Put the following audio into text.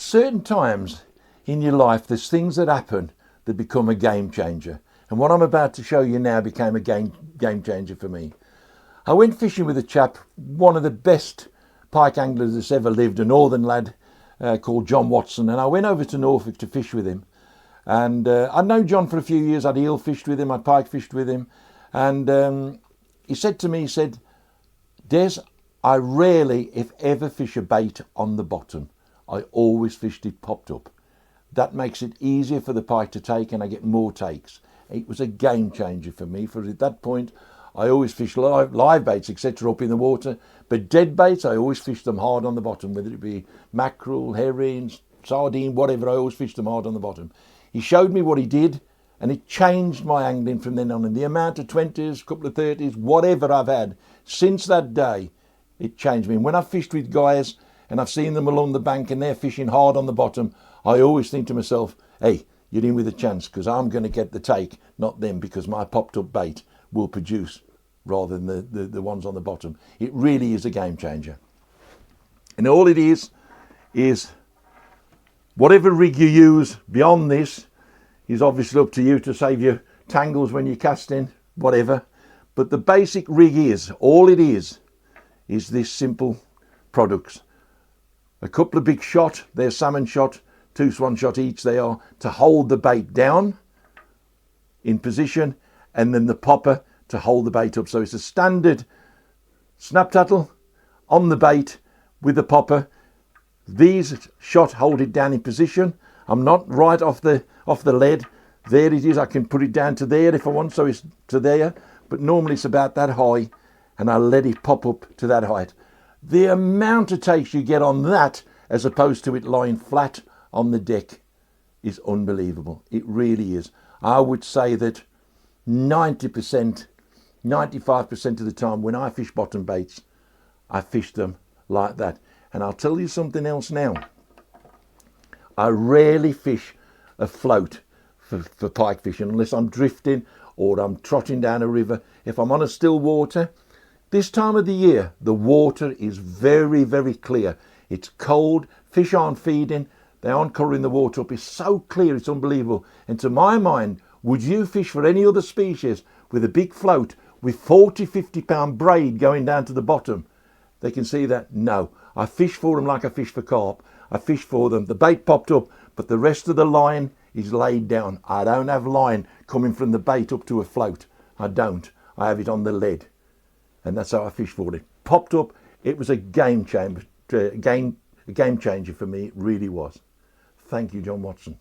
certain times in your life, there's things that happen that become a game changer. And what I'm about to show you now became a game changer for me. I went fishing with a chap, one of the best pike anglers that's ever lived, a northern lad called John Watson. And I went over to Norfolk to fish with him. And I'd known John for a few years. I'd eel fished with him, I'd pike fished with him. And he said to me, he said, Des, I rarely, if ever, fish a bait on the bottom. I always fished it popped up. That makes it easier for the pike to take and I get more takes. It was a game changer for me. For at that point, I always fish live baits, etc. up in the water. But dead baits, I always fish them hard on the bottom, whether it be mackerel, herrings, sardine, whatever, I always fish them hard on the bottom. He showed me what he did and it changed my angling from then on. And the amount of 20s, couple of 30s, whatever I've had since that day, it changed me. And when I've fished with guys and I've seen them along the bank and they're fishing hard on the bottom, I always think to myself, hey, you're in with a chance because I'm going to get the take, not them, because my popped up bait will produce rather than the ones on the bottom. It really is a game changer. And all it is whatever rig you use beyond this is obviously up to you to save your tangles when you're casting, whatever. But the basic rig is, all it is this simple products. A couple of big shot, they're salmon shot, 2 swan shot each they are, to hold the bait down in position, and then the popper to hold the bait up. So it's a standard snap tattle on the bait with the popper. These shot hold it down in position. I'm not right off the lead. There it is. I can put it down to there if I want, so it's to there. But normally it's about that high, and I let it pop up to that height. The amount of takes you get on that, as opposed to it lying flat on the deck, is unbelievable. It really is. I would say that 90%, 95% of the time when I fish bottom baits, I fish them like that. And I'll tell you something else now. I rarely fish a float for pike fishing unless I'm drifting or I'm trotting down a river. If I'm on a still water, this time of the year, the water is very, very clear. It's cold, fish aren't feeding, they aren't colouring the water up. It's so clear, it's unbelievable. And to my mind, would you fish for any other species with a big float with 40, 50 pound braid going down to the bottom? They can see that? No. I fish for them like I fish for carp. I fish for them. The bait popped up, but the rest of the line is laid down. I don't have line coming from the bait up to a float. I don't. I have it on the lead. And that's how I fish for it. Popped up. It was a game changer for me. It really was. Thank you, John Watson.